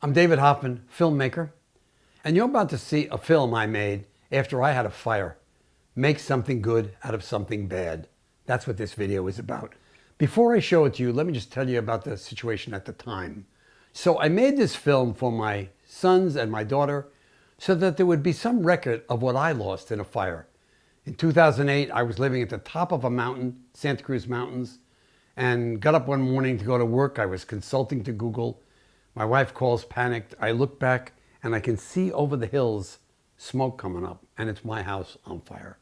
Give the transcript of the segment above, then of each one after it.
I'm David Hoffman, filmmaker, and you're about to see a film I made after I had a fire. Make something good out of something bad. That's what this video is about. Before I show it to you, let me just tell you about the situation at the time. So I made this film for my sons and my daughter so that there would be some record of what I lost in a fire. In 2008, I was living at the top of a mountain, Santa Cruz Mountains, and got up one morning to go to work. I was consulting to Google. My wife calls panicked. I look back and I can see over the hills smoke coming up, and it's my house on fire.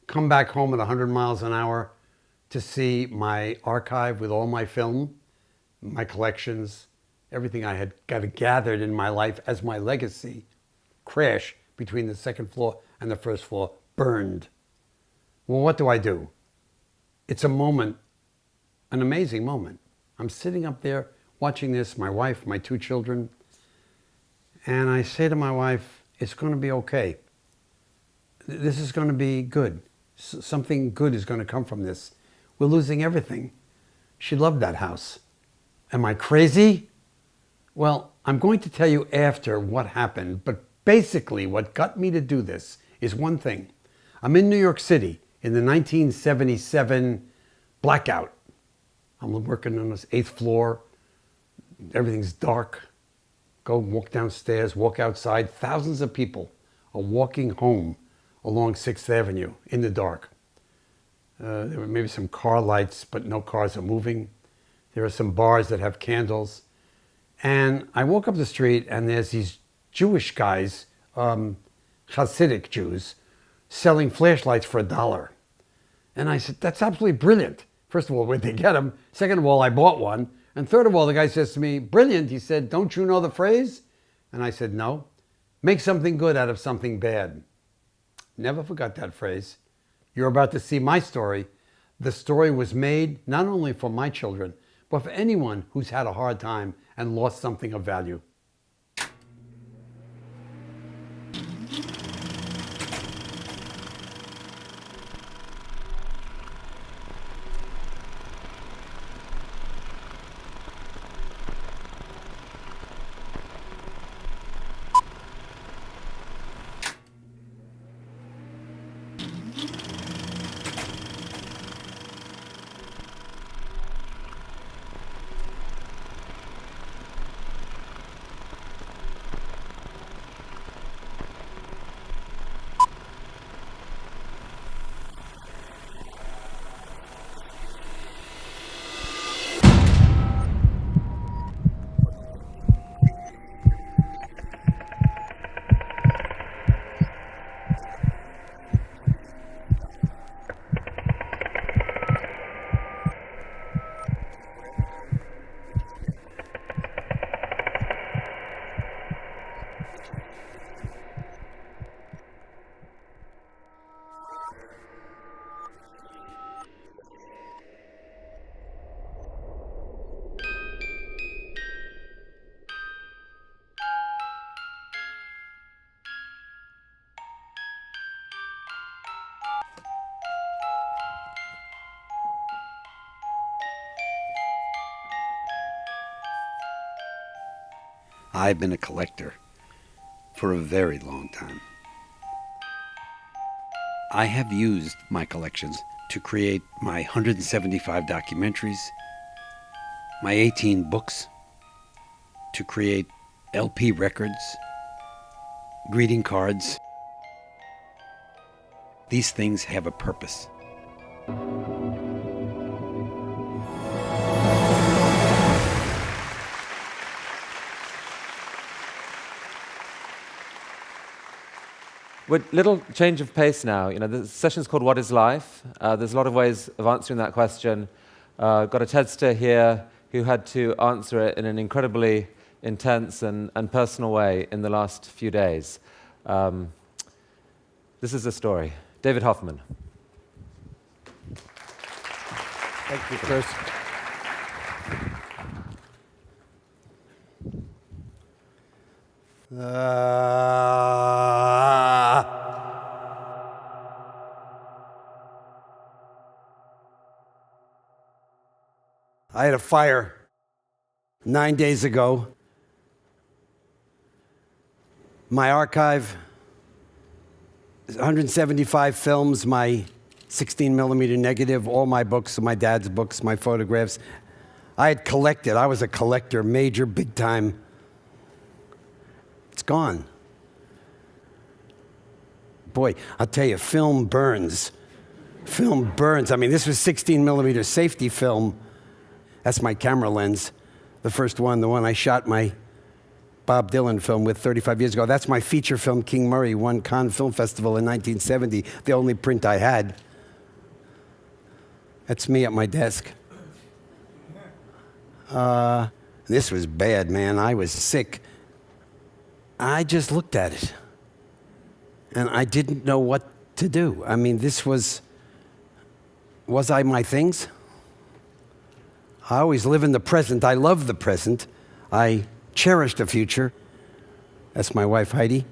Come back home at 100 miles an hour to see my archive with all my film, my collections, everything I had gathered in my life as my legacy crash between the second floor and the first floor, burned. Well, what do? It's a moment, an amazing moment. I'm sitting up there watching this, my wife, my two children, and I say to my wife, it's going to be okay. This is going to be good. Something good is going to come from this. We're losing everything. She loved that house. Am I crazy? Well, I'm going to tell you after what happened, but basically what got me to do this is one thing. I'm in New York City in the 1977 blackout. I'm working on this 8th floor. Everything's dark. Go walk downstairs, walk outside. Thousands of people are walking home along 6th Avenue in the dark. There were maybe some car lights, but no cars are moving. There are some bars that have candles. And I walk up the street and there's these Jewish guys, Hasidic Jews, selling flashlights for $1. And I said, that's absolutely brilliant. First of all, where'd they get them? Second of all, I bought one. And third of all, the guy says to me, brilliant. He said, don't you know the phrase? And I said, no. Make something good out of something bad. Never forgot that phrase. You're about to see my story. The story was made not only for my children, but for anyone who's had a hard time and lost something of value. I've been a collector for a very long time. I have used my collections to create my 175 documentaries, my 18 books, to create LP records, greeting cards. These things have a purpose. With little change of pace now, the session's called What is Life? There's a lot of ways of answering that question. Got a TEDster here who had to answer it in an incredibly intense and personal way in the last few days. This is the story. David Hoffman. Thank you, Chris. I had a fire 9 days ago My archive is 175 films, my 16 millimeter negative, all my books, my dad's books, my photographs. I had collected. I was a collector, major, big time. It's gone. Boy, I'll tell you, film burns. Film burns. I mean, this was 16 millimeter safety film. That's my camera lens. The first one, the one I shot my Bob Dylan film with 35 years ago. That's my feature film, King Murray, won Cannes Film Festival in 1970, the only print I had. That's me at my desk. This was bad, man. I was sick. I just looked at it, and I didn't know what to do. I mean, this was I my things? I always live in the present. I love the present. I cherish the future. That's my wife, Heidi,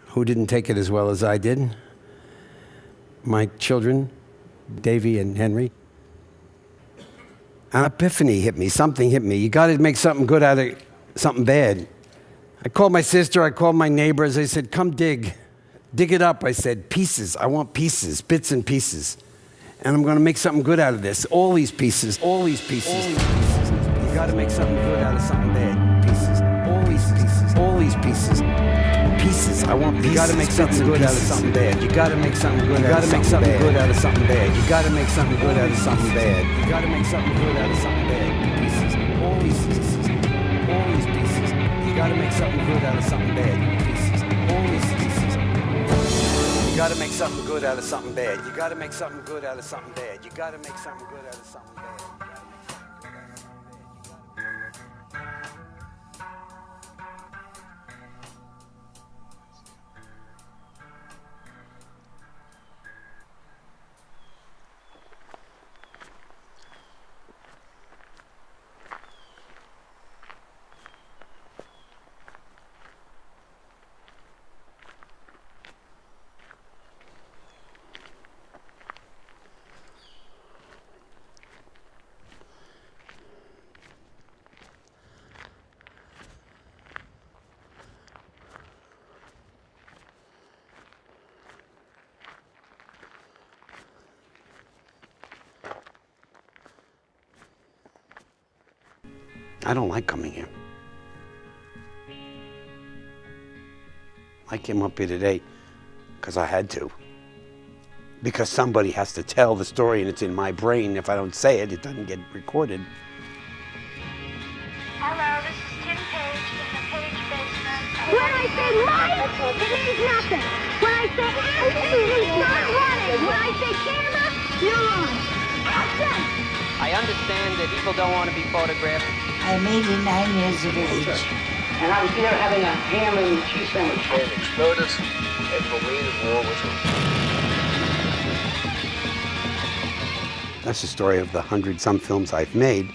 who didn't take it as well as I did. My children, Davy and Henry. An epiphany hit me. Something hit me. You got to make something good out of something bad. I called my sister. I called my neighbors. I said, come dig. Dig it up. I said, pieces. I want pieces, bits and pieces. And I'm going to make something good out of this. All these pieces. All these pieces. You got to make something good out of something bad. Pieces. All these pieces. All these pieces. Pieces. I want pieces. You got to make something good out of something bad. You got to make something good out of something good out of something bad. You got to make something good out of something bad. You got to make something good out of something bad. Pieces. All these pieces. All these pieces. You got to make something good out of something bad. Pieces. All these pieces. You got to make something good out of something bad. You got to make something good out of something bad. You got to make something good out of something bad. I don't like coming here. I came up here today because I had to. Because somebody has to tell the story and it's in my brain. If I don't say it, it doesn't get recorded. Hello, this is Tim Page in the Page basement. When I say light, it means nothing. When I say action, it's not running. When I say camera, you're on. Action! I understand that people don't want to be photographed. I'm 89 years of age. And I was here having a ham and cheese sandwich. Train exploded and for me the war was over. That's the story of the 100-some films I've made,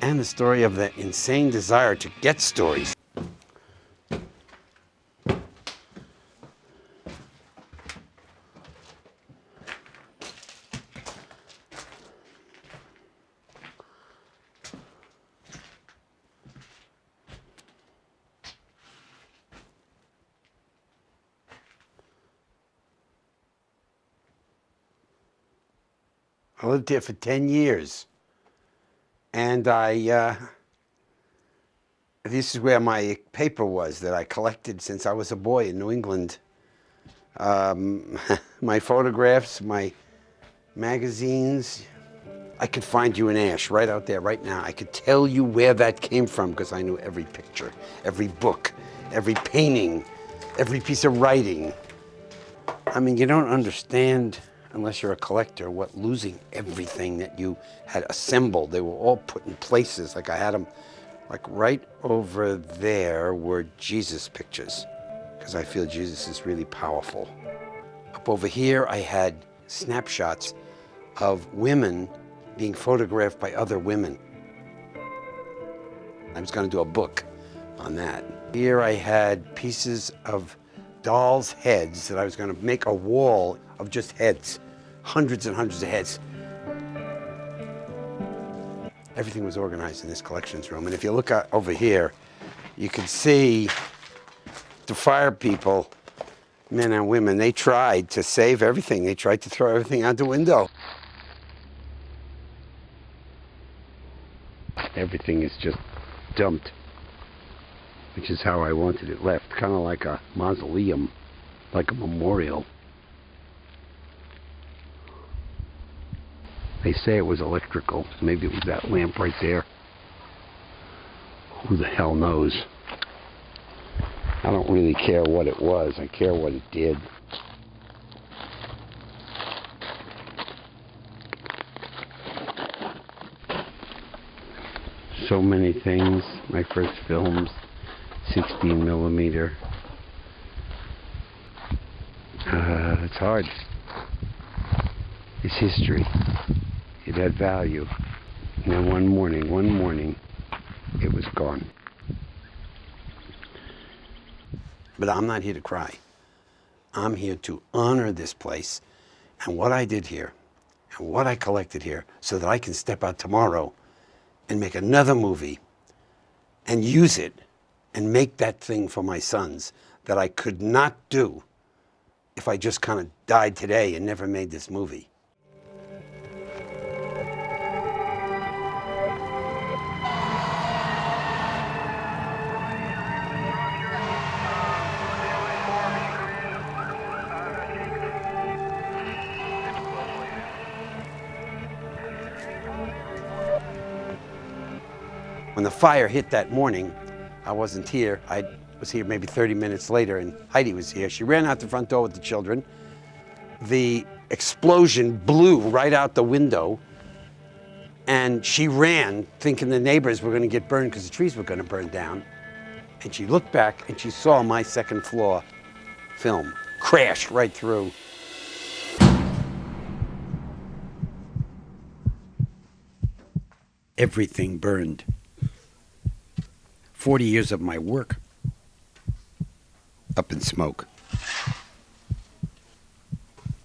and the story of the insane desire to get stories. I lived here for 10 years, and this is where my paper was that I collected since I was a boy in New England. My photographs, my magazines. I could find you an ash right out there right now. I could tell you where that came from because I knew every picture, every book, every painting, every piece of writing. I mean, you don't understand, unless you're a collector, what losing everything that you had assembled. They were all put in places. Like I had them, like right over there were Jesus pictures, because I feel Jesus is really powerful. Up over here, I had snapshots of women being photographed by other women. I was going to do a book on that. Here I had pieces of dolls' heads that I was going to make a wall of just heads. Hundreds and hundreds of heads. Everything was organized in this collections room. And if you look over here, you can see The fire people, men and women, they tried to save everything. They tried to throw everything out the window. Everything is just dumped, which is how I wanted it left, kind of like a mausoleum, like a memorial. They say it was electrical. Maybe it was that lamp right there. Who the hell knows? I don't really care what it was. I care what it did. So many things. My first films, 16 millimeter. It's hard. It's history. It had value. And then one morning, it was gone. But I'm not here to cry. I'm here to honor this place and what I did here and what I collected here so that I can step out tomorrow and make another movie and use it and make that thing for my sons that I could not do if I just kind of died today and never made this movie. When the fire hit that morning, I wasn't here. I was here maybe 30 minutes later, and Heidi was here. She ran out the front door with the children. The explosion blew right out the window, and she ran thinking the neighbors were going to get burned because the trees were going to burn down. And she looked back, and she saw my second floor film crash right through. Everything burned. 40 years of my work up in smoke.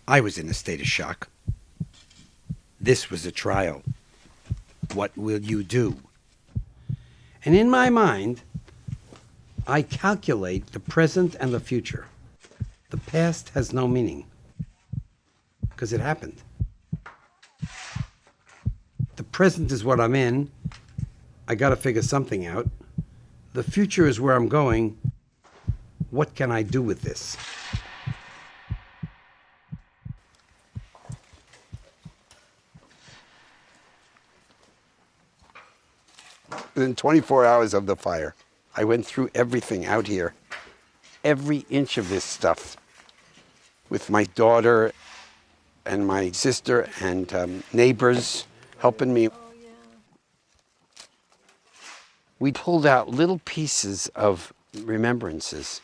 I was in a state of shock. This was a trial. What will you do? And in my mind, I calculate the present and the future. The past has no meaning because it happened. The present is what I'm in. I got to figure something out. The future is where I'm going. What can I do with this? Within 24 hours of the fire, I went through everything out here. Every inch of this stuff. With my daughter and my sister and neighbors helping me. We pulled out little pieces of remembrances.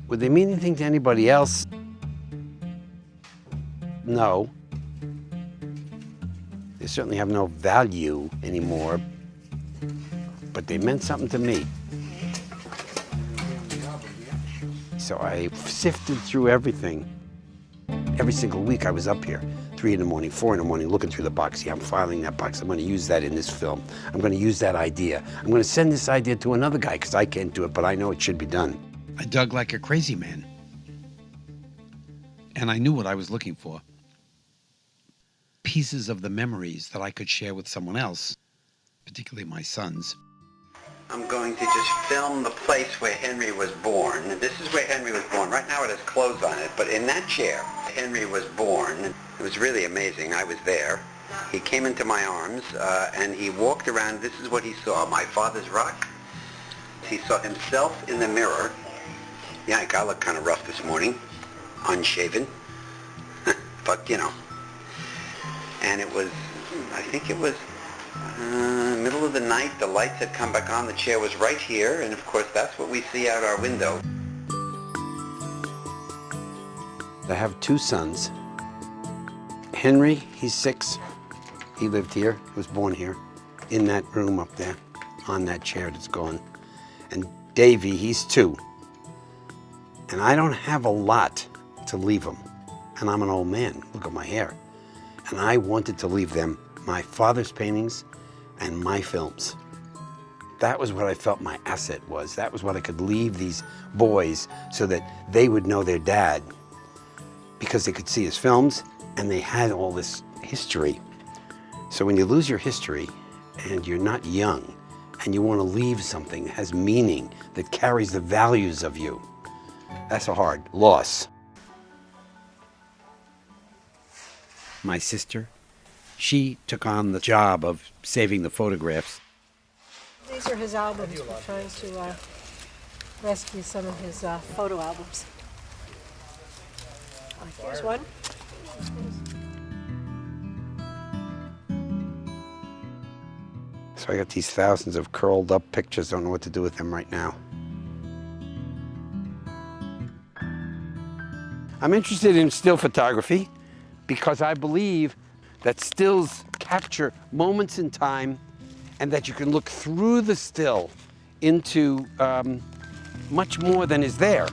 Would they mean anything to anybody else? No. They certainly have no value anymore, but they meant something to me. So I sifted through everything. Every single week I was up here. 3 in the morning, 4 in the morning, looking through the box. Yeah, I'm filing that box. I'm going to use that in this film. I'm going to use that idea. I'm going to send this idea to another guy because I can't do it, but I know it should be done. I dug like a crazy man. And I knew what I was looking for. Pieces of the memories that I could share with someone else, particularly my sons. I'm going to just film the place where Henry was born. This is where Henry was born. Right now it has clothes on it, but in that chair, Henry was born. It was really amazing. I was there. He came into my arms, and he walked around. This is what he saw, my father's rock. He saw himself in the mirror. Yeah, I look kind of rough this morning, unshaven, but you know. And it was, I think it was middle of the night. The lights had come back on. The chair was right here, and of course that's what we see out our window. I have 2 sons. Henry, he's 6. He lived here, was born here, in that room up there, on that chair that's gone. And Davy, he's 2. And I don't have a lot to leave them. And I'm an old man. Look at my hair. And I wanted to leave them my father's paintings and my films. That was what I felt my asset was. That was what I could leave these boys so that they would know their dad, because they could see his films and they had all this history. So when you lose your history and you're not young and you want to leave something that has meaning, that carries the values of you, that's a hard loss. My sister, she took on the job of saving the photographs. These are his albums. We're trying to rescue some of his photo albums. Here's one. So I got these thousands of curled up pictures, don't know what to do with them right now. I'm interested in still photography because I believe that stills capture moments in time and that you can look through the still into much more than is there.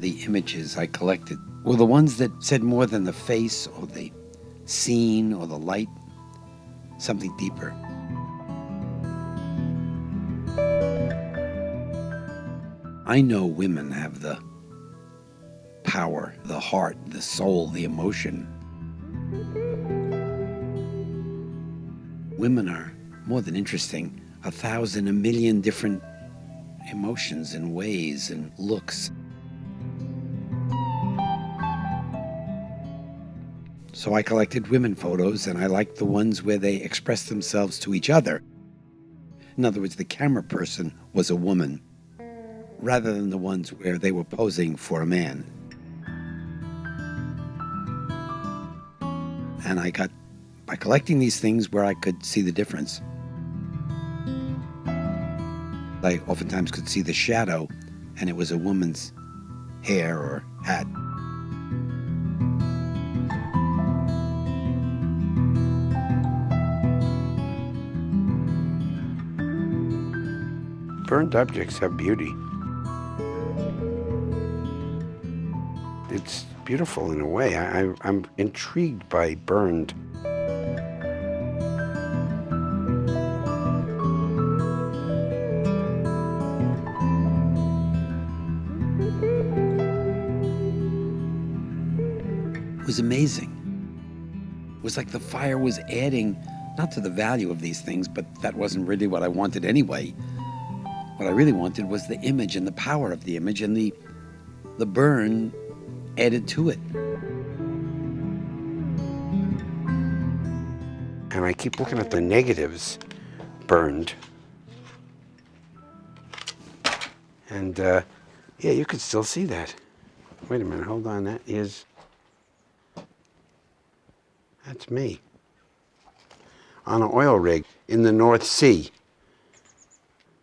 The images I collected were the ones that said more than the face or the scene or the light, something deeper. I know women have the power, the heart, the soul, the emotion. Women are more than interesting. 1,000, a million different emotions and ways and looks. So I collected women photos, and I liked the ones where they expressed themselves to each other. In other words, the camera person was a woman, rather than the ones where they were posing for a man. And I got, by collecting these things, where I could see the difference. I oftentimes could see the shadow, and it was a woman's hair or hat. Burned objects have beauty. It's beautiful in a way. I'm intrigued by burned. It was amazing. It was like the fire was adding, not to the value of these things, but that wasn't really what I wanted anyway. What I really wanted was the image and the power of the image, and the burn added to it. And I keep looking at the negatives burned. And yeah, you can still see that. Wait a minute, hold on, that's me. On an oil rig in the North Sea.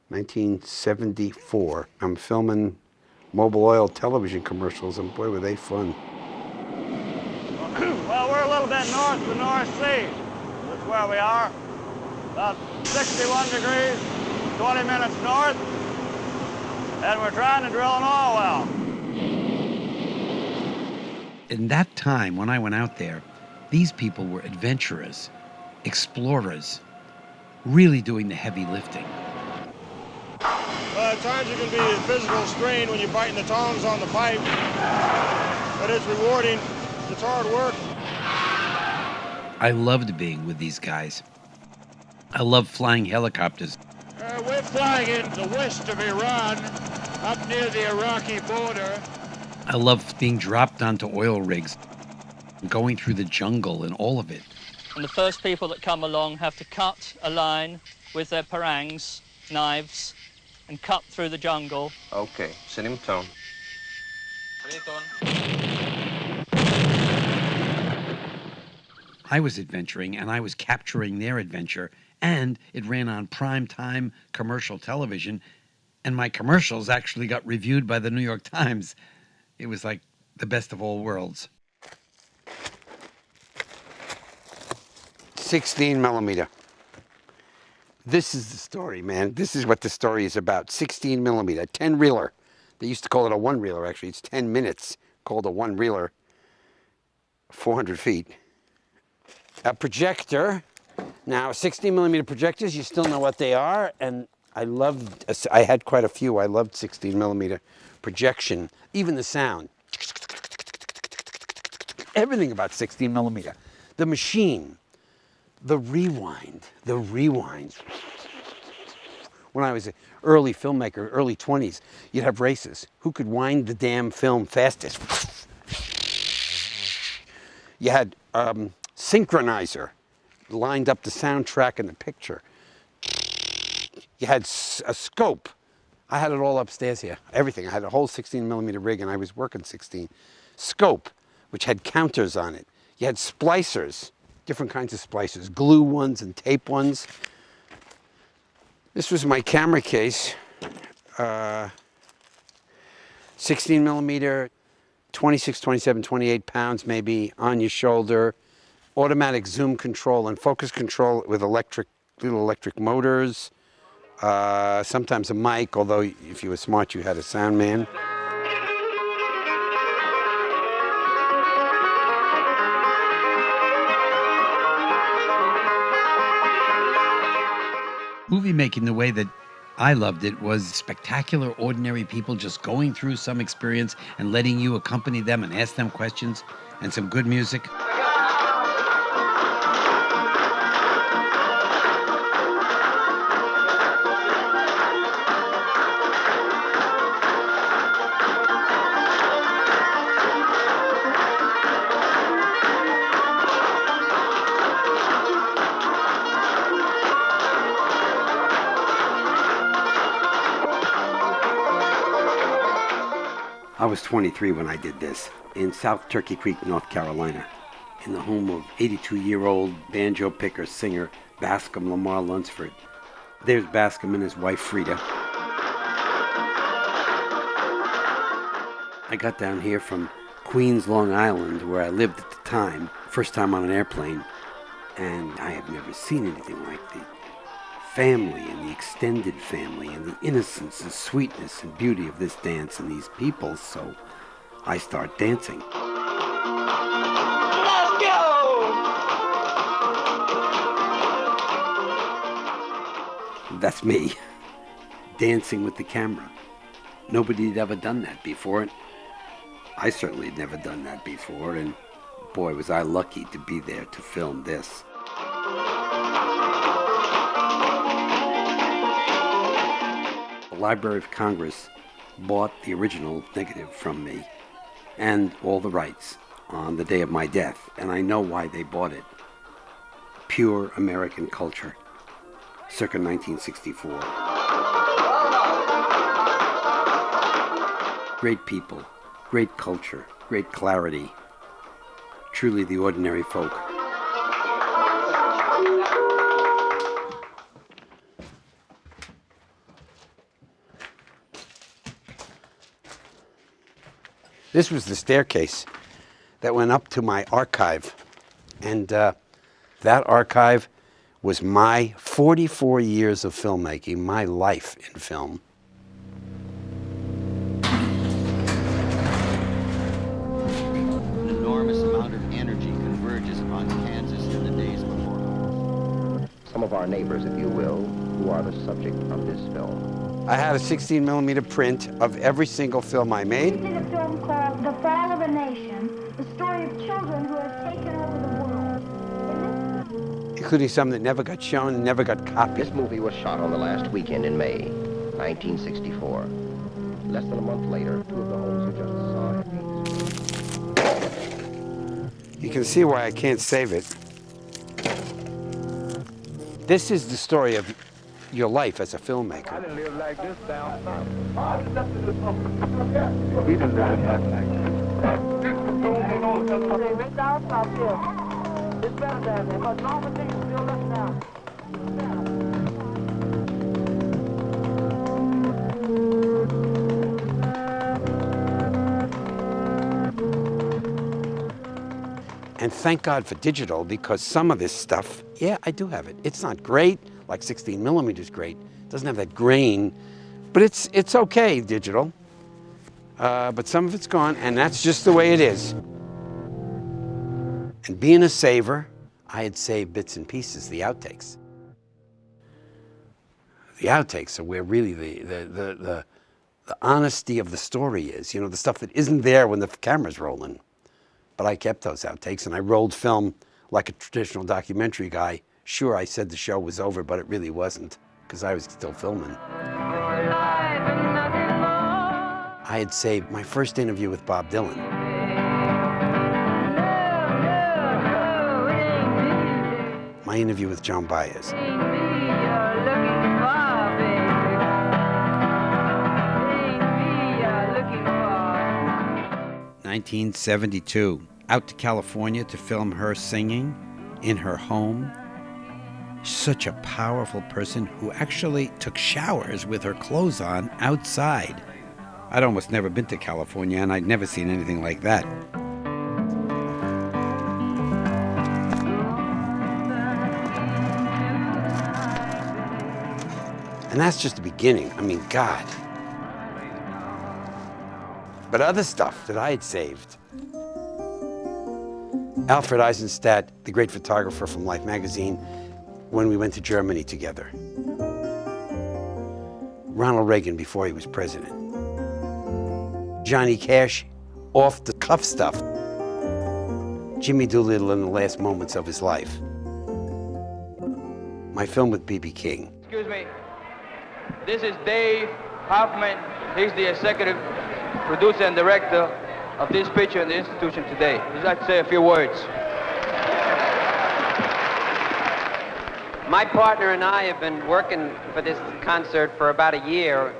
1974. I'm filming Mobil Oil television commercials, and boy, were they fun. Well, we're a little bit north of the North Sea. That's where we are. About 61 degrees, 20 minutes north. And we're trying to drill an oil well. In that time, when I went out there, these people were adventurers, explorers, really doing the heavy lifting. At times it can be a physical strain when you're biting the tongs on the pipe, but it's rewarding. It's hard work. I loved being with these guys. I loved flying helicopters. We're flying in the west of Iran, up near the Iraqi border. I loved being dropped onto oil rigs, going through the jungle and all of it. And the first people that come along have to cut a line with their parangs, knives, and cut through the jungle. Okay, send him tone. I was adventuring, and I was capturing their adventure, and it ran on prime-time commercial television, and my commercials actually got reviewed by the New York Times. It was like the best of all worlds. 16 millimeter. This is the story, man. This is what the story is about. 16 millimeter, 10 reeler. They used to call it a 1 reeler, actually. It's 10 minutes called a one-reeler, 400 feet. A projector. Now, 16 millimeter projectors, you still know what they are, and I had quite a few. I loved 16 millimeter projection, even the sound. Everything about 16 millimeter. The machine, the rewinds. When I was an early filmmaker, early 20s, you'd have races. Who could wind the damn film fastest? You had synchronizer, lined up the soundtrack and the picture. You had a scope. I had it all upstairs here, everything. I had a whole 16 millimeter rig, and I was working 16. Scope, which had counters on it. You had splicers, different kinds of splicers, glue ones and tape ones. This was my camera case, 16 millimeter, 26, 27, 28 pounds maybe on your shoulder, automatic zoom control and focus control with little electric motors, sometimes a mic, although if you were smart you had a sound man. Movie making, the way that I loved it, was spectacular, ordinary people just going through some experience and letting you accompany them and ask them questions, and some good music. I was 23 when I did this, in South Turkey Creek, North Carolina, in the home of 82-year-old banjo picker, singer Bascom Lamar Lunsford. There's Bascom and his wife Frida. I got down here from Queens, Long Island, where I lived at the time, first time on an airplane, and I have never seen anything like the family and the extended family and the innocence and sweetness and beauty of this dance and these people, so I start dancing. Let's go! That's me, dancing with the camera. Nobody had ever done that before, and I certainly had never done that before, and boy, was I lucky to be there to film this. The Library of Congress bought the original negative from me and all the rights on the day of my death, and I know why they bought it. Pure American culture, circa 1964. Great people, great culture, great clarity, truly the ordinary folk. This was the staircase that went up to my archive, and that archive was my 44 years of filmmaking, my life in film. An enormous amount of energy converges upon Kansas in the days before. Some of our neighbors, if you will, who are the subject of this film. I had a 16 millimeter print of every single film I made. We did a film called The Fall of a Nation, the story of children who have taken over the world. Including some that never got shown and never got copied. This movie was shot on the last weekend in May, 1964. Less than a month later, two of the homes we just saw. You can see why I can't save it. This is the story of your life as a filmmaker. I didn't live like this down south. We didn't live like this. It's better down there, but normal things still left now. And thank God for digital, because some of this stuff, yeah, I do have it. It's not great, like 16 millimeters great. It doesn't have that grain, but it's okay, digital. but some of it's gone, and that's just the way it is. And being a saver, I had saved bits and pieces, the outtakes. The outtakes are where really the honesty of the story is, you know, the stuff that isn't there when the camera's rolling. But I kept those outtakes, and I rolled film like a traditional documentary guy. Sure, I said the show was over, but it really wasn't, because I was still filming. I had saved my first interview with Bob Dylan. My interview with Joan Baez. 1972, out to California to film her singing in her home. Such a powerful person who actually took showers with her clothes on outside. I'd almost never been to California, and I'd never seen anything like that. And that's just the beginning. I mean, God. But other stuff that I had saved. Alfred Eisenstadt, the great photographer from Life magazine, when we went to Germany together. Ronald Reagan before he was president. Johnny Cash, off the cuff stuff. Jimmy Doolittle in the last moments of his life. My film with B.B. King. Excuse me. This is Dave Hoffman. He's the executive producer and director of this picture in the institution today. He'd like to say a few words. My partner and I have been working for this concert for about a year.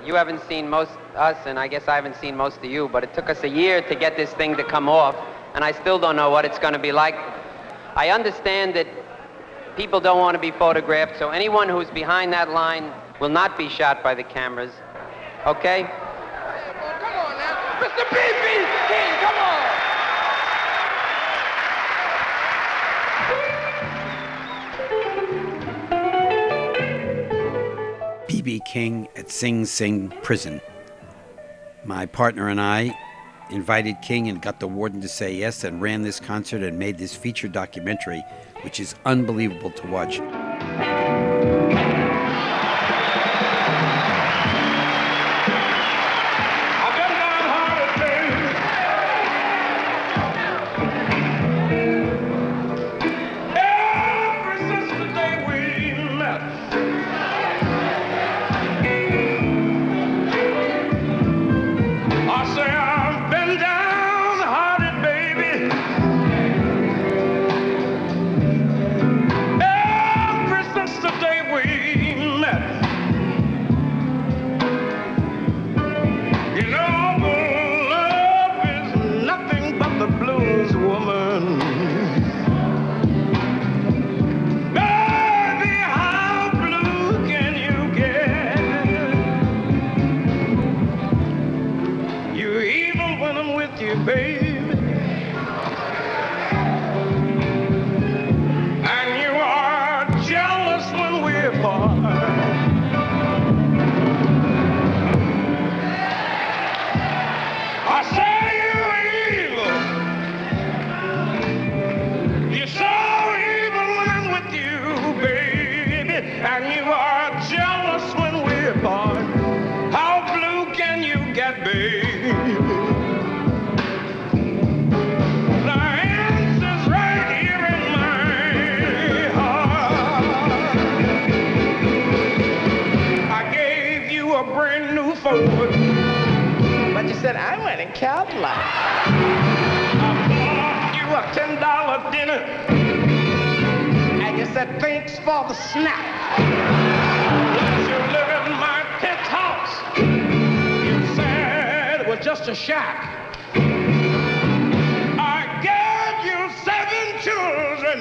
You haven't seen most us, and I guess I haven't seen most of you, but it took us a year to get this thing to come off, and I still don't know what it's going to be like. I understand that people don't want to be photographed, so anyone who's behind that line will not be shot by the cameras. Okay? Come on now. Mr. B.B. King, come on. B.B. King at Sing Sing Prison. My partner and I invited King and got the warden to say yes and ran this concert and made this feature documentary, which is unbelievable to watch. But you said, I went in Cadillac. I bought you a $10 dinner. And you said, thanks for the snack. Let you live in my penthouse. You said it was just a shack. I gave you 7 children.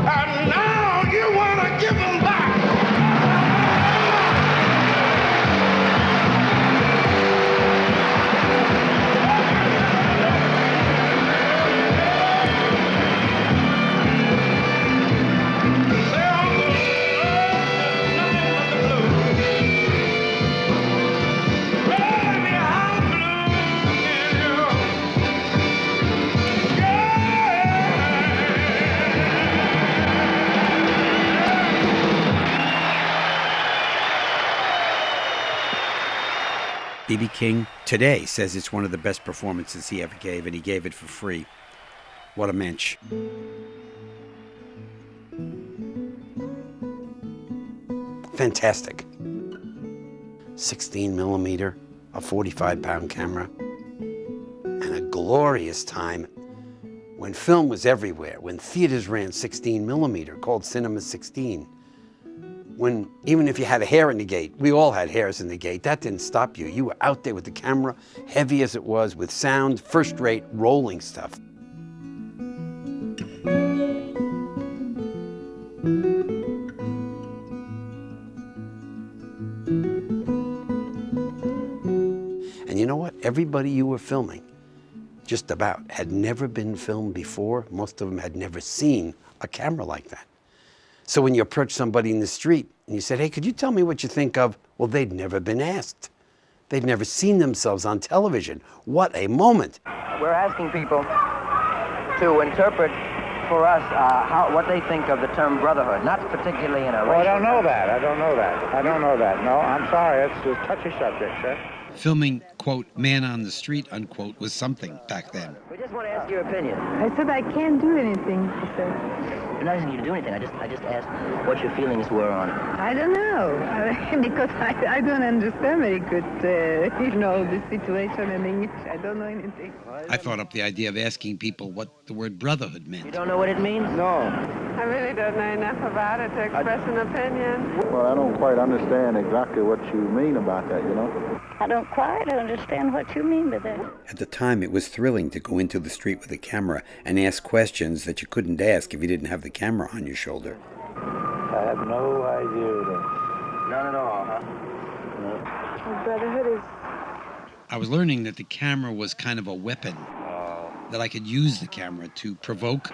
And now you want to give them back. B.B. King today says it's one of the best performances he ever gave, and he gave it for free. What a mensch. Fantastic. 16 millimeter, a 45-pound camera, and a glorious time when film was everywhere, when theaters ran 16 millimeter, called Cinema 16. When even if you had a hair in the gate, we all had hairs in the gate, that didn't stop you. You were out there with the camera, heavy as it was, with sound, first-rate, rolling stuff. And you know what? Everybody you were filming, just about, had never been filmed before. Most of them had never seen a camera like that. So when you approach somebody in the street and you said, hey, could you tell me what you think of? Well, they'd never been asked. They'd never seen themselves on television. What a moment. We're asking people to interpret for us what they think of the term brotherhood, not particularly in a racial... I don't know that. I don't know that. No, I'm sorry. It's a touchy subject, sir. Filming, quote, man on the street, unquote, was something back then. We just want to ask your opinion. I said I can't do anything, he said. I'm not asking you to do anything. I just asked what your feelings were on it. I don't know, because I don't understand very good, the situation in English. I don't know anything. I thought up the idea of asking people what the word brotherhood meant. You don't know what it means? No. I really don't know enough about it to express an opinion. Well, I don't quite understand exactly what you mean about that, you know? I don't quite understand what you mean by that. At the time, it was thrilling to go into the street with a camera and ask questions that you couldn't ask if you didn't have the camera on your shoulder. I have no idea. None at all, huh? Well, brotherhood is... I was learning that the camera was kind of a weapon, that I could use the camera to provoke.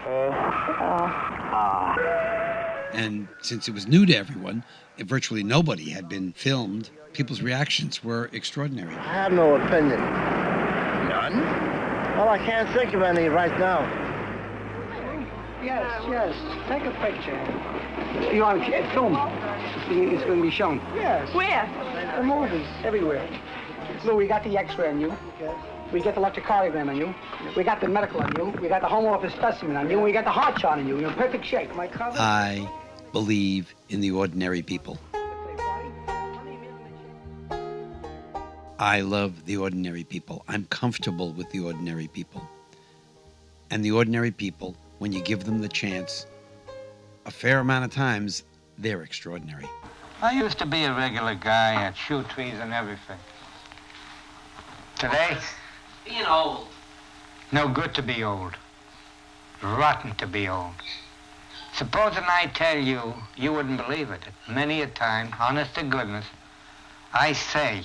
And since it was new to everyone, if virtually nobody had been filmed, people's reactions were extraordinary. I have no opinion. None? Well, I can't think of any right now. Yes. Take a picture. You want to film? It's going to be shown. Yes. Where? The movies, everywhere. Lou, we got the X-ray on you. Yes. We got the electrocardiogram on you. We got the medical on you. We got the home office specimen on you. We got the heart chart on you. You're in perfect shape. I believe in the ordinary people. I love the ordinary people. I'm comfortable with the ordinary people. And the ordinary people, when you give them the chance, a fair amount of times, they're extraordinary. I used to be a regular guy. I'd shoot trees and everything. Today? Being old. No good to be old. Rotten to be old. Supposing I tell you, you wouldn't believe it. Many a time, honest to goodness, I say,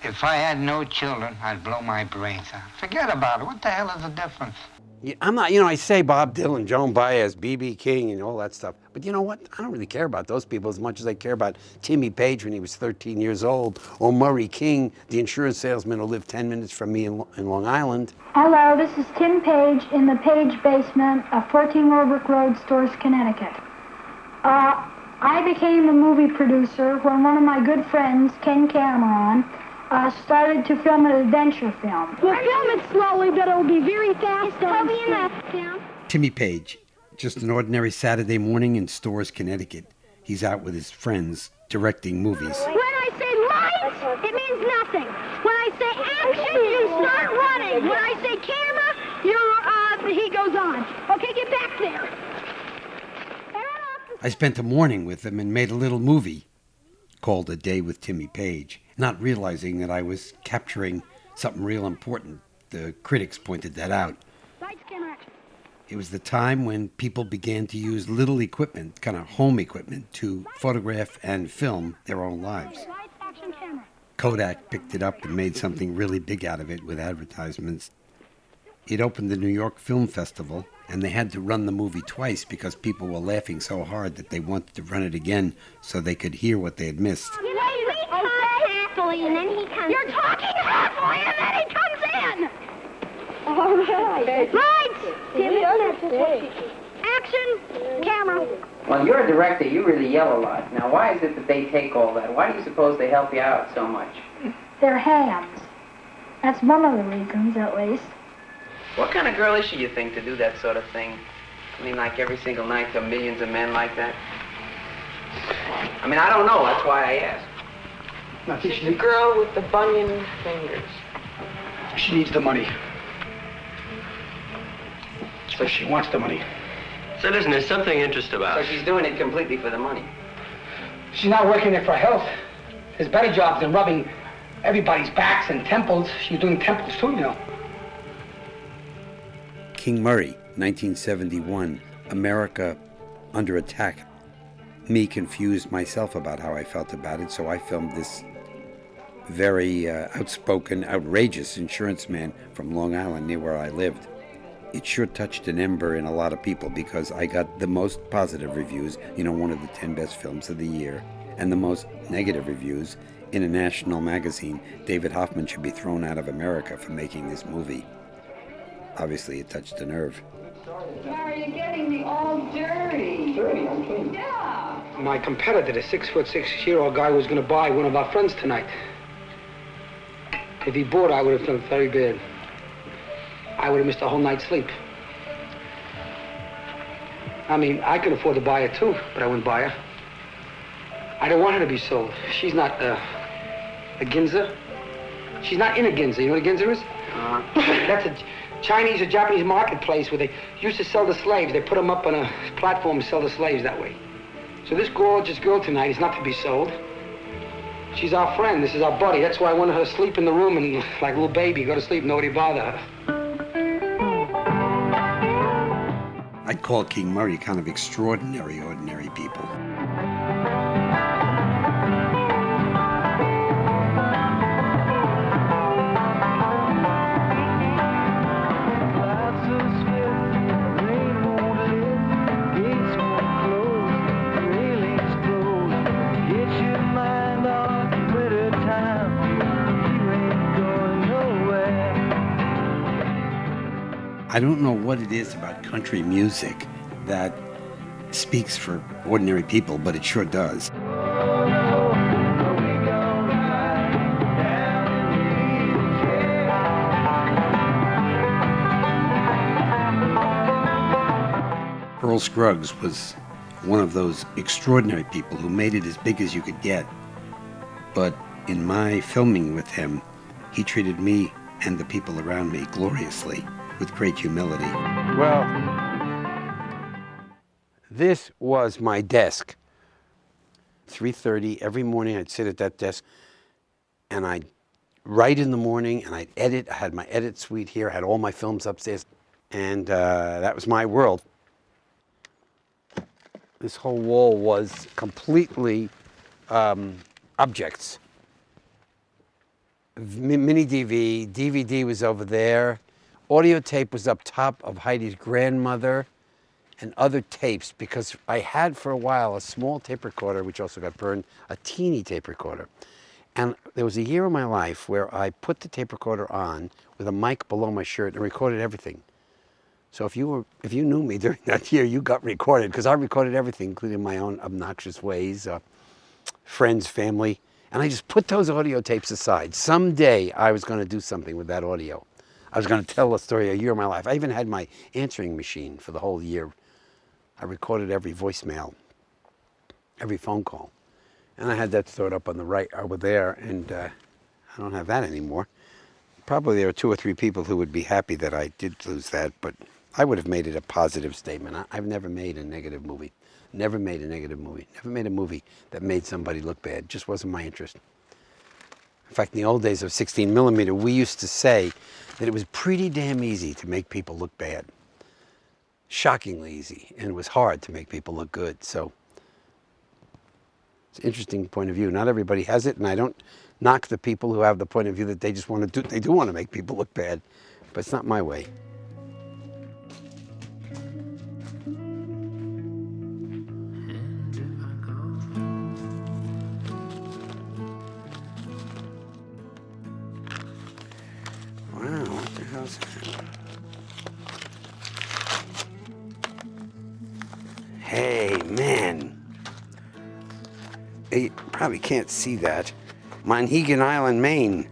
if I had no children, I'd blow my brains out. Forget about it. What the hell is the difference? Yeah, I'm not, I say Bob Dylan, Joan Baez, B.B. King, and all that stuff. But you know what? I don't really care about those people as much as I care about Timmy Page when he was 13 years old, or Murray King, the insurance salesman who lived 10 minutes from me in Long Island. Hello, this is Tim Page in the Page basement of 14 Warwick Road, Stores, Connecticut. I became a movie producer when one of my good friends, Ken Cameron, started to film an adventure film. We'll film it slowly, but it'll be very fast. It's probably enough, Tim. Timmy Page, just an ordinary Saturday morning in Stores, Connecticut. He's out with his friends directing movies. When I say lights, it means nothing. When I say action, you start running. When I say camera, he goes on. Okay, get back there. I spent a morning with him and made a little movie called A Day with Timmy Page, not realizing that I was capturing something real important. The critics pointed that out. Lights, camera, action. It was the time when people began to use little equipment, kind of home equipment, to photograph and film their own lives. Lights, action, camera. Kodak picked it up and made something really big out of it with advertisements. It opened the New York Film Festival, and they had to run the movie twice because people were laughing so hard that they wanted to run it again so they could hear what they had missed. You know, we talk halfway, and then he comes. You're talking halfway, and then he comes in. All right. Lights. Action. Camera. Well, you're a director. You really yell a lot. Now, why is it that they take all that? Why do you suppose they help you out so much? they're hams. That's one of the reasons, at least. What kind of girl is she, you think, to do that sort of thing? I mean, like every single night to millions of men like that? I mean, I don't know. That's why I asked. No, She's the girl with the bunion fingers. she needs the money. So she wants the money. So listen, there's something interesting about So it. she's doing it completely for the money. She's not working there for health. There's better jobs than rubbing everybody's backs and temples. She's doing temples too, you know. King Murray, 1971, America under attack. Me confused myself about how I felt about it, so I filmed this very outspoken, outrageous insurance man from Long Island near where I lived. It sure touched an ember in a lot of people because I got the most positive reviews, one of the 10 best films of the year, and the most negative reviews in a national magazine. David Hoffman should be thrown out of America for making this movie. Obviously, it touched a nerve. Larry, you're getting me all dirty. Dirty, I'm clean. Yeah. My competitor, the 6'6" guy, was going to buy one of our friends tonight. If he bought, I would have felt very bad. I would have missed a whole night's sleep. I mean, I could afford to buy her too, but I wouldn't buy her. I don't want her to be sold. She's not a Ginza. She's not in a Ginza. You know what a Ginza is? That's a Chinese or Japanese marketplace where they used to sell the slaves. They put them up on a platform and sell the slaves that way. So this gorgeous girl tonight is not to be sold. She's our friend. This is our buddy. That's why I wanted her to sleep in the room and, like a little baby, go to sleep, nobody bother her. I'd call King Murray kind of extraordinary, ordinary people. I don't know what it is about country music that speaks for ordinary people, but it sure does. Earl Scruggs was one of those extraordinary people who made it as big as you could get. But in my filming with him, he treated me and the people around me gloriously, with great humility. Well, this was my desk. 3:30 every morning, I'd sit at that desk and I'd write in the morning and I'd edit. I had my edit suite here, I had all my films upstairs, and that was my world. This whole wall was completely objects. Mini DV, DVD was over there. Audio tape was up top of Heidi's grandmother and other tapes, because I had for a while a small tape recorder, which also got burned, a teeny tape recorder. And there was a year of my life where I put the tape recorder on with a mic below my shirt and recorded everything. So if you knew me during that year, you got recorded, because I recorded everything, including my own obnoxious ways, friends, family, and I just put those audio tapes aside. Someday I was going to do something with that audio. I was going to tell a story a year of my life. I even had my answering machine for the whole year. I recorded every voicemail, every phone call. And I had that stored up on the right over there, and I don't have that anymore. Probably there are 2 or 3 people who would be happy that I did lose that, but I would have made it a positive statement. I've never made a negative movie. Never made a negative movie. Never made a movie that made somebody look bad. Just wasn't my interest. In fact, in the old days of 16 millimeter, we used to say that it was pretty damn easy to make people look bad. Shockingly easy. And it was hard to make people look good. So it's an interesting point of view. Not everybody has it, and I don't knock the people who have the point of view that they just want to do, they do want to make people look bad, but it's not my way. Wow, what the hell's that? Hey, man. You probably can't see that. Monhegan Island, Maine.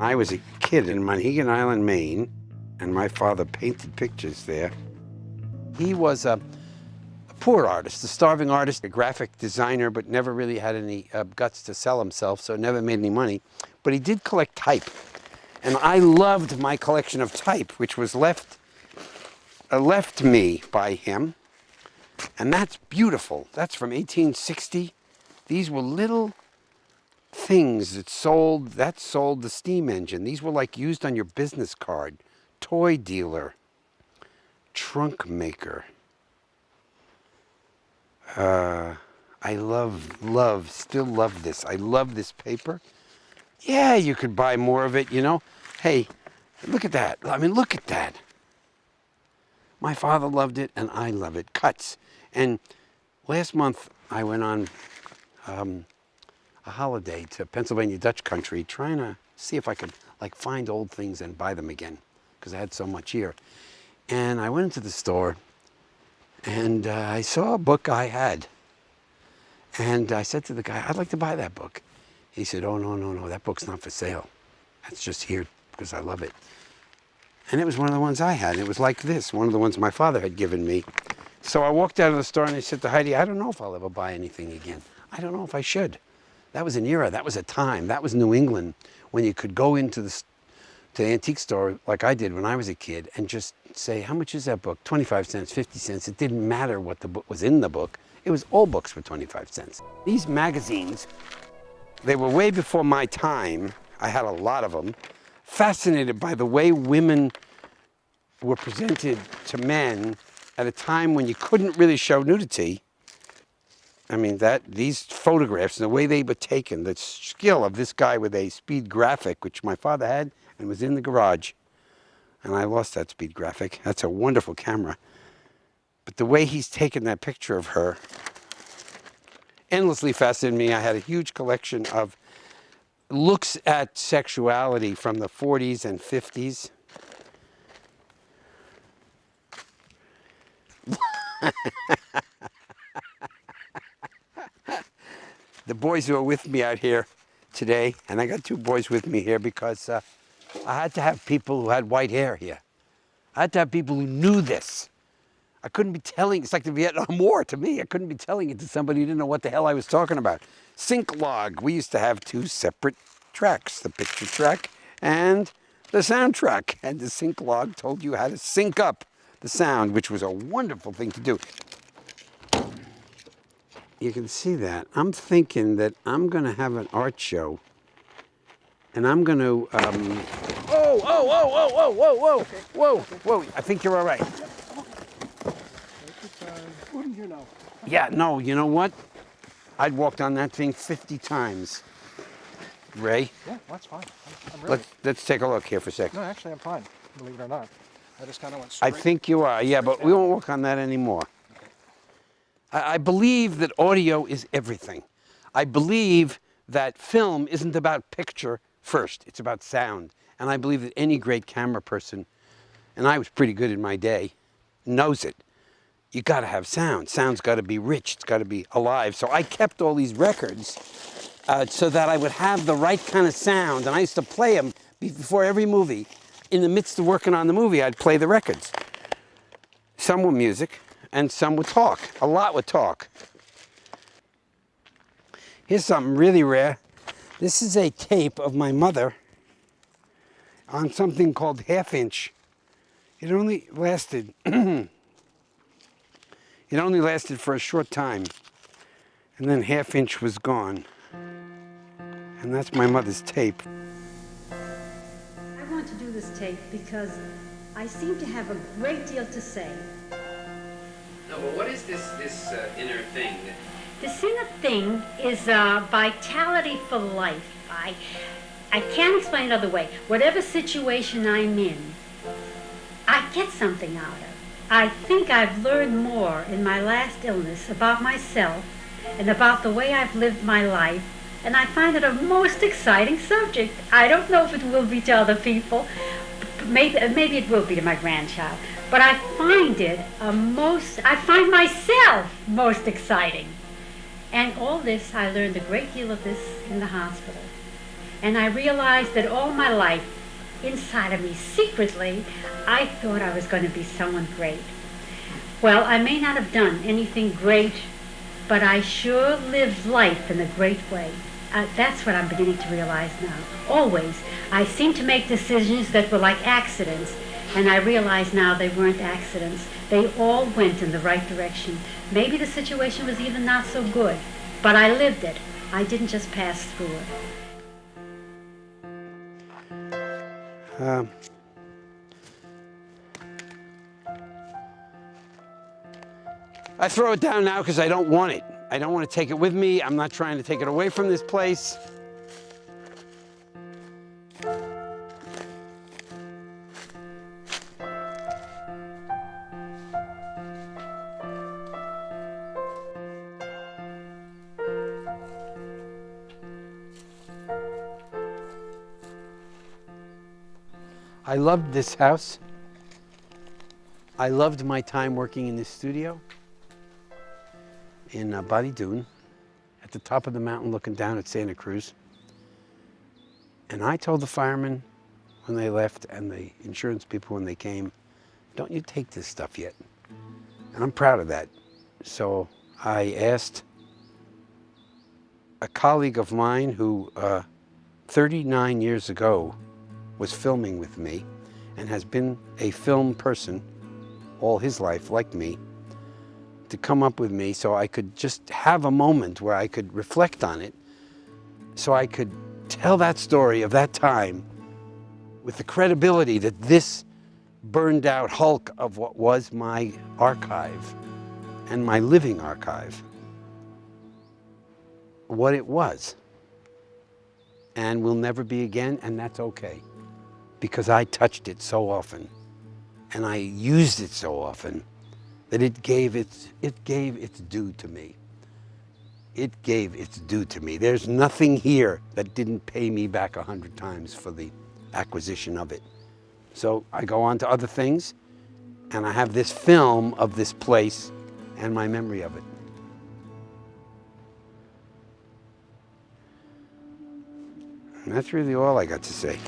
I was a kid in Monhegan Island, Maine, and my father painted pictures there. He was a poor artist, a starving artist, a graphic designer, but never really had any guts to sell himself, so never made any money. But he did collect type. And I loved my collection of type, which was left me by him. And that's beautiful. That's from 1860. These were little things that sold the steam engine. These were like used on your business card. Toy dealer, trunk maker. I still love this. I love this paper. Yeah, you could buy more of it, you know. Hey, look at that. I mean, look at that. My father loved it, and I love it. Cuts. And last month, I went on a holiday to Pennsylvania Dutch country, trying to see if I could like find old things and buy them again, because I had so much here. And I went into the store, and I saw a book I had. And I said to the guy, I'd like to buy that book. He said, oh, no, that book's not for sale. That's just here because I love it. And it was one of the ones I had. It was like this, one of the ones my father had given me. So I walked out of the store and I said to Heidi, I don't know if I'll ever buy anything again. I don't know if I should. That was an era, that was a time, that was New England, when you could go into the antique store like I did when I was a kid and just say, how much is that book? 25 cents, 50 cents. It didn't matter what the book was in the book. It was all books for 25 cents. These magazines, they were way before my time. I had a lot of them. Fascinated by the way women were presented to men at a time when you couldn't really show nudity. I mean, these photographs and the way they were taken, the skill of this guy with a speed graphic, which my father had and was in the garage. And I lost that speed graphic. That's a wonderful camera. But the way he's taken that picture of her endlessly fascinated me. I had a huge collection of looks at sexuality from the 40s and 50s. The boys who are with me out here today, and I got two boys with me here because I had to have people who had white hair here. I had to have people who knew this. I couldn't be telling, it's like the Vietnam War to me. I couldn't be telling it to somebody who didn't know what the hell I was talking about. Sync log, we used to have two separate tracks, the picture track and the sound track. And the sync log told you how to sync up the sound, which was a wonderful thing to do. You can see that. I'm thinking that I'm going to have an art show, and I'm going to, whoa. I think you're all right. Yeah, no, you know what? I'd walked on that thing 50 times. Ray? Yeah, that's fine. I'm ready. Let's take a look here for a second. No, actually, I'm fine, believe it or not. I just kind of went straight. I think you are, yeah, but we won't work on that anymore. Okay. I believe that audio is everything. I believe that film isn't about picture first. It's about sound. And I believe that any great camera person, and I was pretty good in my day, knows it. You got to have sound. Sound's got to be rich. It's got to be alive. So I kept all these records so that I would have the right kind of sound. And I used to play them before every movie. In the midst of working on the movie, I'd play the records. Some were music, and some would talk. A lot would talk. Here's something really rare. This is a tape of my mother on something called half-inch. It only lasted... It only lasted for a short time, and then half-inch was gone. And that's my mother's tape. I want to do this tape because I seem to have a great deal to say. No, but what is this inner thing? This inner thing is vitality for life. I can't explain it another way. Whatever situation I'm in, I get something out of it. I think I've learned more in my last illness about myself and about the way I've lived my life, and I find it a most exciting subject. I don't know if it will be to other people. Maybe it will be to my grandchild. But I find it I find myself most exciting. And all this, I learned a great deal of this in the hospital. And I realized that all my life, inside of me, secretly, I thought I was going to be someone great. Well, I may not have done anything great, but I sure lived life in a great way. That's what I'm beginning to realize now. Always, I seem to make decisions that were like accidents, and I realize now they weren't accidents. They all went in the right direction. Maybe the situation was even not so good, but I lived it. I didn't just pass through it. I throw it down now because I don't want it. I don't want to take it with me. I'm not trying to take it away from this place. I loved this house. I loved my time working in this studio in Body Dune, at the top of the mountain looking down at Santa Cruz. And I told the firemen when they left and the insurance people when they came, don't you take this stuff yet. And I'm proud of that. So I asked a colleague of mine who 39 years ago was filming with me and has been a film person all his life, like me, to come up with me so I could just have a moment where I could reflect on it, so I could tell that story of that time with the credibility that this burned out hulk of what was my archive and my living archive, what it was, and will never be again, and that's okay, because I touched it so often and I used it so often that it gave its due to me. It gave its due to me. There's nothing here that didn't pay me back 100 times for the acquisition of it. So I go on to other things, and I have this film of this place and my memory of it. And that's really all I got to say.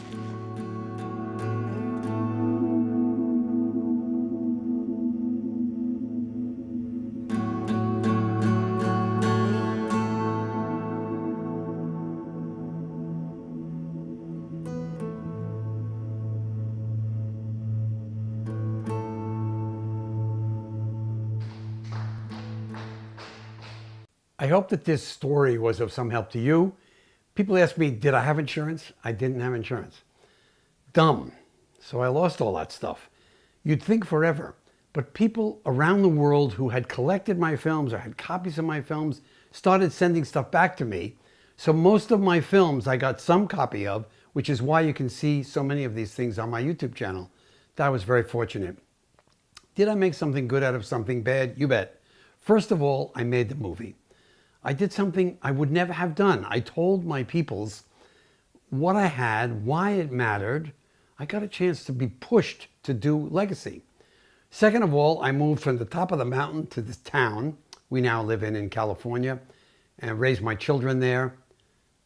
I hope that this story was of some help to you. People ask me, did I have insurance? I didn't have insurance. Dumb. So I lost all that stuff. You'd think forever. But people around the world who had collected my films or had copies of my films started sending stuff back to me. So most of my films I got some copy of, which is why you can see so many of these things on my YouTube channel. That was very fortunate. Did I make something good out of something bad? You bet. First of all, I made the movie. I did something I would never have done. I told my peoples what I had, why it mattered. I got a chance to be pushed to do legacy. Second of all, I moved from the top of the mountain to this town we now live in California, and raised my children there.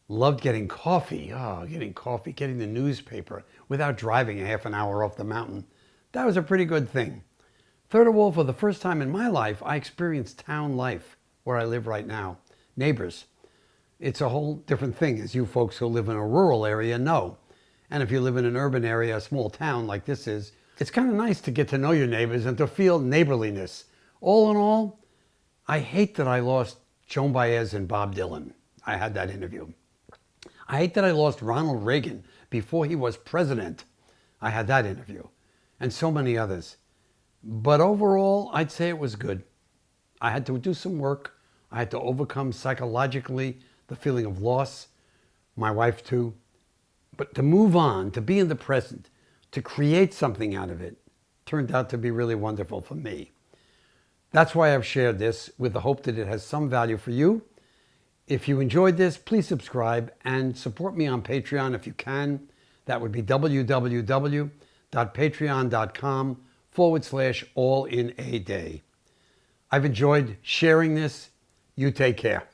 Loved getting coffee. Getting the newspaper without driving a half an hour off the mountain. That was a pretty good thing. Third of all, for the first time in my life, I experienced town life where I live right now. Neighbors. It's a whole different thing, as you folks who live in a rural area know. And if you live in an urban area, a small town like this is, it's kind of nice to get to know your neighbors and to feel neighborliness. All in all, I hate that I lost Joan Baez and Bob Dylan. I had that interview. I hate that I lost Ronald Reagan before he was president. I had that interview. And so many others. But overall, I'd say it was good. I had to do some work. I had to overcome psychologically the feeling of loss, my wife too. But to move on, to be in the present, to create something out of it, turned out to be really wonderful for me. That's why I've shared this, with the hope that it has some value for you. If you enjoyed this, please subscribe and support me on Patreon if you can. That would be www.patreon.com/allinaday. I've enjoyed sharing this. You take care.